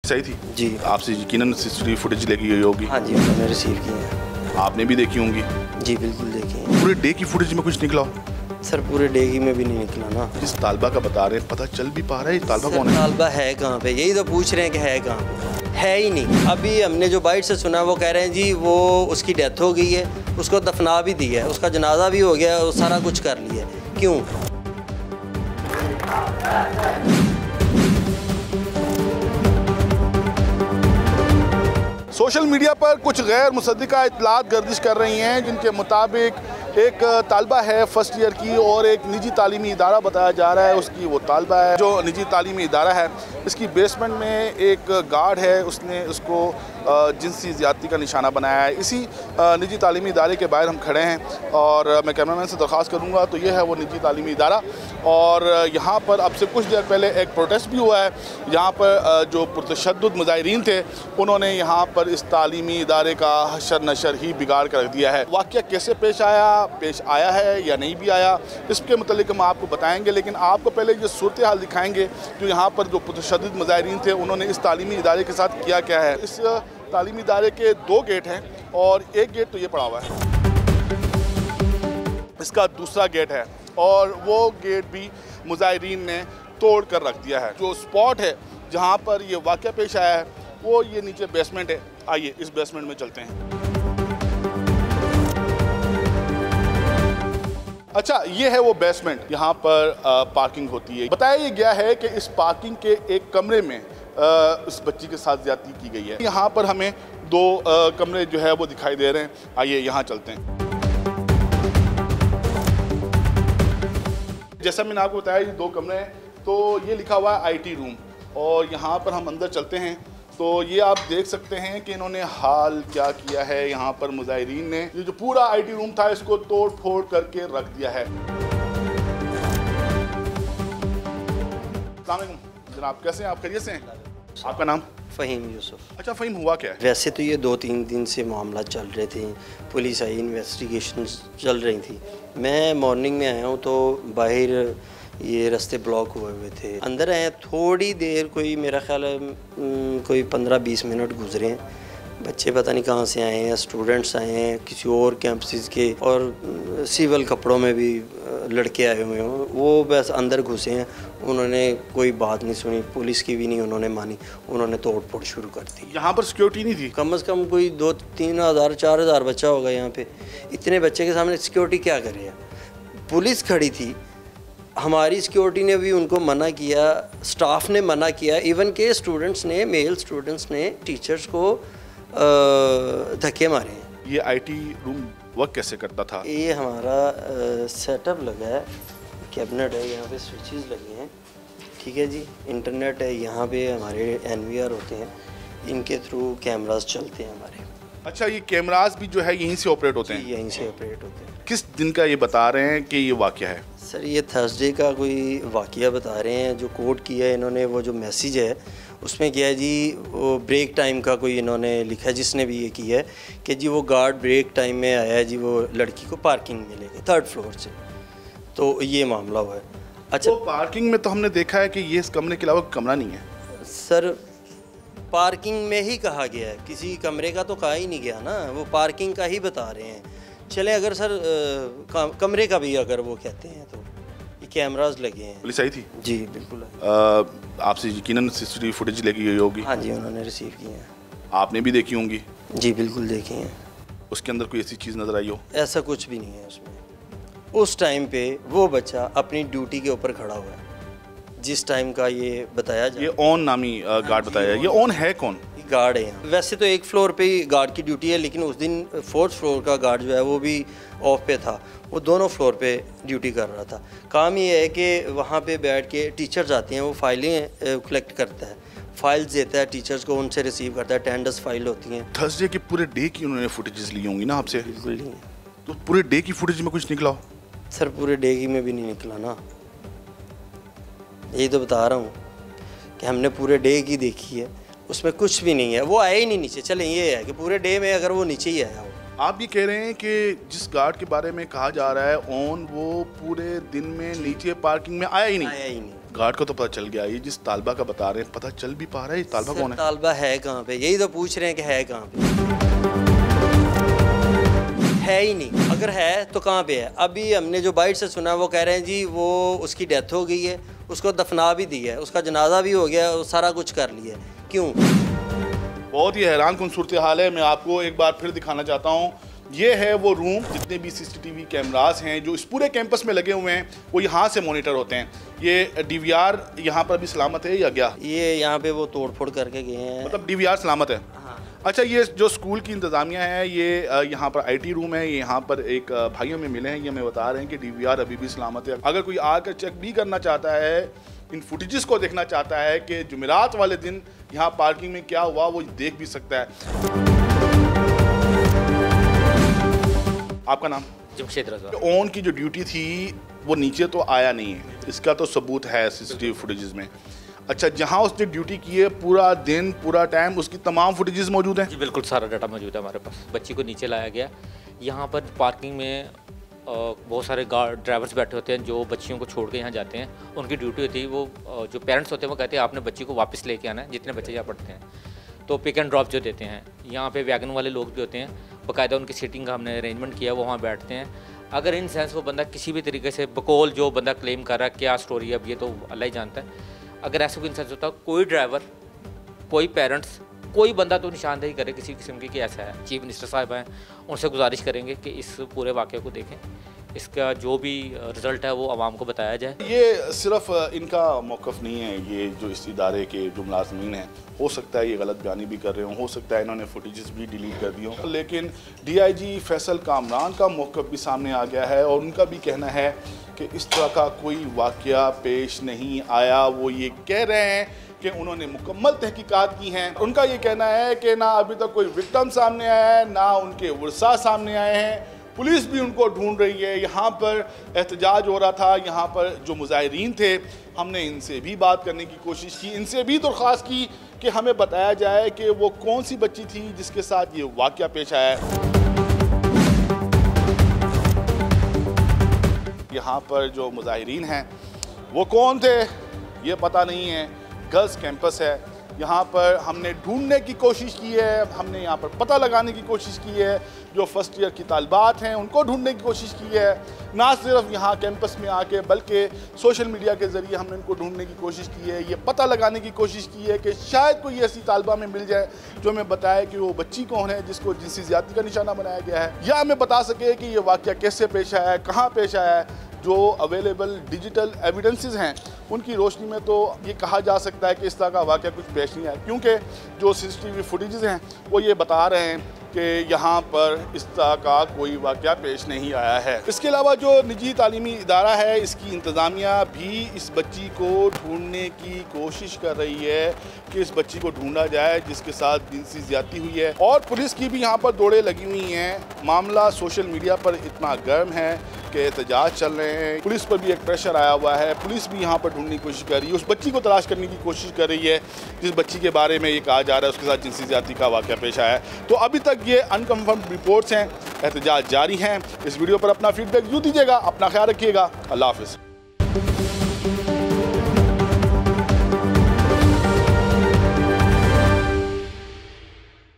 सही थी जी। आपसे यकीनन सीसीटीवी फुटेज लेके गई होगी। हाँ जी, मैंने रिसीव की है। आपने भी देखी होंगी? जी बिल्कुल देखी है। पूरे डे की फुटेज में कुछ निकला? सर पूरे डे की में भी नहीं निकला ना। जिस तालबा का बता रहे हैं पता चल भी पा रहा है तालबा कौन है? तालबा है कहाँ पे, यही तो पूछ रहे हैं कि है कहाँ पे। है ही नहीं। अभी हमने जो बाइट से सुना वो कह रहे हैं जी वो उसकी डेथ हो गई है, उसको दफना भी दिया है, उसका जनाजा भी हो गया, वो सारा कुछ कर लिया है। क्यों? सोशल मीडिया पर कुछ गैर मुसद्दिका इत्तलात गर्दिश कर रही हैं जिनके मुताबिक एक तालबा है फर्स्ट ईयर की और एक निजी तालीमी इदारा बताया जा रहा है उसकी वो तालबा है। जो निजी तालीमी इदारा है इसकी बेसमेंट में एक गार्ड है, उसने उसको जिनसी ज़्यादती का निशाना बनाया है। इसी निजी तालीमी इदारे के बाहर हम खड़े हैं और मैं कैमरामैन से दरख्वास्त करूँगा तो ये है वो निजी तालीमी इदारा और यहाँ पर अब से कुछ देर पहले एक प्रोटेस्ट भी हुआ है। यहाँ पर जो पुरतशद्दुद मुज़ाहिरीन थे उन्होंने यहाँ पर इस तालीमी इदारे का हशर नशर ही बिगाड़ कर रख दिया है। वाक़या कैसे पेश आया है या नहीं भी आया इसके मुतालिक हम आपको बताएंगे, लेकिन आपको पहले ये सूरत हाल दिखाएंगे जो यहाँ पर जो पुरतशद्दुद मुज़ाहिरीन थे उन्होंने इस तालीमी इदारे के साथ किया क्या है। इस तालीमी इदारे के 2 गेट हैं और एक गेट तो ये पड़ा हुआ है, इसका दूसरा गेट है और वो गेट भी मुज़ाहिरीन ने तोड़ कर रख दिया है। जो स्पॉट है जहाँ पर ये वाक़या पेश आया है वो ये नीचे बेसमेंट है। आइए इस बेसमेंट में चलते हैं। अच्छा, ये है वो बेसमेंट, यहाँ पर पार्किंग होती है। बताया गया है कि इस पार्किंग के एक कमरे में उस बच्ची के साथ ज्यादती की गई है। यहाँ पर हमें 2 कमरे जो है वो दिखाई दे रहे हैं। आइए यहाँ चलते हैं। जैसा मैंने आपको बताया ये 2 कमरे हैं, तो ये लिखा हुआ है आईटी रूम और यहाँ पर हम अंदर चलते हैं तो ये आप देख सकते हैं कि इन्होंने हाल क्या किया है। यहाँ पर मुज़ाहिरीन ने ये जो पूरा आईटी रूम था इसको तोड़ फोड़ करके रख दिया है। अस्सलाम वालेकुम जनाब, कैसे हैं आप? खैरियत से हैं? आपका नाम? फ़हीम यूसुफ। अच्छा फ़हीम, हुआ क्या है? वैसे तो ये 2-3 दिन से मामला चल रहे थे, पुलिस आई, इन्वेस्टिगेशन चल रही थी। मैं मॉर्निंग में आया हूँ तो बाहर ये रास्ते ब्लॉक हुए थे। अंदर आए थोड़ी देर, कोई मेरा ख्याल है कोई 15-20 मिनट गुजरे हैं। बच्चे पता नहीं कहाँ से आए हैं, स्टूडेंट्स आए हैं किसी और कैंपस के और सिविल कपड़ों में भी लड़के आए हुए हैं। वो बस अंदर घुसे हैं, उन्होंने कोई बात नहीं सुनी, पुलिस की भी नहीं उन्होंने मानी, उन्होंने तोड़ फोड़ शुरू कर दी। यहाँ पर सिक्योरिटी नहीं थी? कम से कम कोई 2-3 हज़ार 4 हज़ार बच्चा होगा यहाँ पे। इतने बच्चे के सामने सिक्योरिटी क्या कर रही है? पुलिस खड़ी थी, हमारी सिक्योरिटी ने भी उनको मना किया, स्टाफ ने मना किया, इवन के स्टूडेंट्स ने, मेल स्टूडेंट्स ने टीचर्स को धक्के मारे हैं। ये आईटी रूम वर्क कैसे करता था? ये हमारा सेटअप लगा है, कैबिनेट है, यहाँ पे स्विचेस लगे हैं, ठीक है जी, इंटरनेट है, यहाँ पे हमारे एनवीआर होते हैं, इनके थ्रू कैमरास चलते हैं हमारे। अच्छा, ये कैमरास भी जो है यहीं से ऑपरेट होते हैं? यहीं से ऑपरेट होते हैं। किस दिन का ये बता रहे हैं कि ये वाक़या है? सर ये थर्सडे का कोई वाक़या बता रहे हैं। जो कोड किया है इन्होंने, वो जो मैसेज है उसमें किया है जी, वो ब्रेक टाइम का कोई इन्होंने लिखा है, जिसने भी ये किया है कि जी वो गार्ड ब्रेक टाइम में आया है जी, वो लड़की को पार्किंग में लेके 3rd फ्लोर से, तो ये मामला हुआ है। अच्छा, तो पार्किंग में तो हमने देखा है कि ये इस कमरे के अलावा कमरा नहीं है। सर पार्किंग में ही कहा गया है, किसी कमरे का तो कहा ही नहीं गया ना, वो पार्किंग का ही बता रहे हैं। चले अगर सर कमरे का भी अगर वो कहते हैं तो ये कैमरास लगे हैं। पुलिस आई थी? जी बिल्कुल। आपसे यकीनन सीसीटीवी फुटेज लेके गई होगी? हाँ जी, उन्होंने रिसीव की हैं। आपने भी देखी होंगी? जी बिल्कुल देखी हैं। उसके अंदर कोई ऐसी चीज़ नज़र आई हो? ऐसा कुछ भी नहीं है उसमें। उस टाइम पे वो बच्चा अपनी ड्यूटी के ऊपर खड़ा हुआ है जिस टाइम का ये बताया जाए। ये ओन नामी गार्ड बताया, ये ओन है कौन? गार्ड है यहाँ। वैसे तो 1 फ्लोर पे ही गार्ड की ड्यूटी है, लेकिन उस दिन 4th फ्लोर का गार्ड जो है वो भी ऑफ पे था, वो दोनों फ्लोर पे ड्यूटी कर रहा था। काम ये है कि वहाँ पे बैठ के टीचर्स आते हैं, वो फाइलें कलेक्ट करता है, फाइल्स देता है टीचर्स को, उनसे रिसीव करता है, अटेंडेंस फाइल होती हैं। थर्सडे के पूरे डे की उन्होंने फुटेजेस ली होंगी ना आपसे? बिल्कुल नहीं। तो पूरे डे की फुटेज में कुछ निकला? सर पूरे डे की में भी नहीं निकला ना, यही तो बता रहा हूँ कि हमने पूरे डे की देखी है, उसमें कुछ भी नहीं है। वो आया ही नहीं नीचे। चलें ये है कि पूरे डे में अगर वो नीचे ही आया हो। आप ये कह रहे हैं कि जिस गार्ड के बारे में कहा जा रहा है ऑन, वो पूरे दिन में नीचे पार्किंग में आया ही नहीं? आया ही नहीं। गार्ड को तो पता चल गया, ये जिस तालबा का बता रहे हैं पता चल भी पा रहा है ये तालबा कौन है? तालबा है कहाँ पे, यही तो पूछ रहे हैं कि है कहाँ पे। है ही नहीं, अगर है तो कहाँ पे है? अभी हमने जो बाइट से सुना वो कह रहे हैं जी वो उसकी डेथ हो गई है, उसको दफना भी दी है, उसका जनाजा भी हो गया, सारा कुछ कर लिया। क्यों? बहुत ही हैरान कुन सूरत हाल है। मैं आपको एक बार फिर दिखाना चाहता हूँ, ये है वो रूम, जितने भी सीसीटीवी कैमरास हैं जो इस पूरे कैंपस में लगे हुए हैं वो यहाँ से मॉनिटर होते हैं। ये डीवीआर यहाँ पर भी सलामत है या गया? ये यहाँ पे वो तोड़ फोड़ करके गए हैं, मतलब डीवीआर सलामत है? हाँ। अच्छा, ये जो स्कूल की इंतज़ामिया है, ये यहाँ पर आईटी रूम है, ये यहाँ पर एक भाइयों में मिले हैं, ये हमें बता रहे हैं कि डीवीआर अभी भी सलामत है। अगर कोई आकर चेक भी करना चाहता है, इन फुटेजेस को देखना चाहता है कि जुमेरात वाले दिन यहाँ पार्किंग में क्या हुआ, वो देख भी सकता है। आपका नाम? जमशेद रज़ा। ऑन की जो ड्यूटी थी वो नीचे तो आया नहीं है, इसका तो सबूत है सीसीटीवी फुटेजेस में। अच्छा, जहाँ उसने ड्यूटी की है पूरा दिन पूरा टाइम, उसकी तमाम फुटेजेस मौजूद हैं? जी बिल्कुल, सारा डाटा मौजूद है हमारे पास। बच्ची को नीचे लाया गया, यहाँ पर पार्किंग में बहुत सारे ड्राइवर्स बैठे होते हैं जो बच्चियों को छोड़ के यहाँ जाते हैं। उनकी ड्यूटी होती है, वो जो पेरेंट्स होते हैं वो कहते हैं आपने बच्ची को वापस लेके आना है, जितने बच्चे यहाँ पढ़ते हैं। तो पिक एंड ड्रॉप जो देते हैं, यहाँ पे वैगन वाले लोग भी होते हैं, बाकायदा उनकी सीटिंग का हमने अरेंजमेंट किया, वो वहाँ बैठते हैं। अगर इन सेंस वो बंदा किसी भी तरीके से बकौल जो बंदा क्लेम कर रहा है, क्या स्टोरी है अब ये तो अल्लाह ही जानता है, अगर ऐसा कोई इंसेंस होता, कोई ड्राइवर, कोई पेरेंट्स, कोई बंदा तो निशानदेही करे किसी किस्म की कि ऐसा है। चीफ मिनिस्टर साहब हैं, उनसे गुजारिश करेंगे कि इस पूरे वाक़े को देखें, इसका जो भी रिज़ल्ट है वो आवाम को बताया जाए। ये सिर्फ इनका मौक़िफ़ नहीं है, ये जो इस इदारे के जो मुलाज़मीन हैं, हो सकता है ये गलत बयानी भी कर रहे हो सकता है इन्होंने फुटेजेस भी डिलीट कर दी हों, लेकिन डीआईजी फैसल कामरान का मौक़िफ़ भी सामने आ गया है और उनका भी कहना है कि इस तरह का कोई वाक़या पेश नहीं आया। वो ये कह रहे हैं कि उन्होंने मुकम्मल तहकीकात की हैं। उनका ये कहना है कि ना अभी तक कोई विक्टिम सामने आया है, ना उनके वर्सा सामने आए हैं, पुलिस भी उनको ढूंढ रही है। यहाँ पर एहतजाज हो रहा था, यहाँ पर जो मुजाहिरीन थे, हमने इनसे भी बात करने की कोशिश की, इनसे भी दरख्वास्त की कि हमें बताया जाए कि वो कौन सी बच्ची थी जिसके साथ ये वाक़या पेश आया है। यहाँ पर जो मुजाहिरीन हैं वो कौन थे ये पता नहीं है। गर्ल्स कैंपस है, यहाँ पर हमने ढूंढने की कोशिश की है, हमने यहाँ पर पता लगाने की कोशिश की है, जो फर्स्ट ईयर की तालिबात हैं उनको ढूंढने की कोशिश की है। ना सिर्फ यहाँ कैंपस में आके बल्कि सोशल मीडिया के ज़रिए हमने उनको ढूंढने की कोशिश की है, ये पता लगाने की कोशिश की है कि शायद कोई ऐसी तालिबा में मिल जाए जो हमें बताए कि वो बच्ची कौन है जिसको जिनसी ज़्यादती का निशाना बनाया गया है, या हमें बता सके कि ये वाक़या कैसे पेश आया है, कहाँ पेश आया है। जो अवेलेबल डिजिटल एविडेंसेस हैं उनकी रोशनी में तो ये कहा जा सकता है कि इस तरह का वाक़या कुछ पेश नहीं आया, क्योंकि जो सीसीटीवी फुटेजेस हैं वो ये बता रहे हैं कि यहाँ पर इस तरह का कोई वाक़या पेश नहीं आया है। इसके अलावा जो निजी तालीमी इदारा है, इसकी इंतज़ामिया भी इस बच्ची को ढूंढने की कोशिश कर रही है कि इस बच्ची को ढूंढा जाए जिसके साथ जिनसी ज़्यादती हुई है, और पुलिस की भी यहाँ पर दौड़ें लगी हुई हैं। मामला सोशल मीडिया पर इतना गर्म है कि एहतजाज चल रहे हैं, पुलिस पर भी एक प्रेशर आया हुआ है, पुलिस भी यहाँ पर ढूंढने की कोशिश कर रही है, उस बच्ची को तलाश करने की कोशिश कर रही है जिस बच्ची के बारे में ये कहा जा रहा है उसके साथ जिनसी ज़्यादती का वाक़या पेश आया है। तो अभी तक ये अनकन्फर्म रिपोर्ट्स हैं, एहतजाज जारी हैं। इस वीडियो पर अपना फीडबैक ज़रूर दीजिएगा। अपना ख्याल रखिएगा। अल्लाह हाफ़िज़।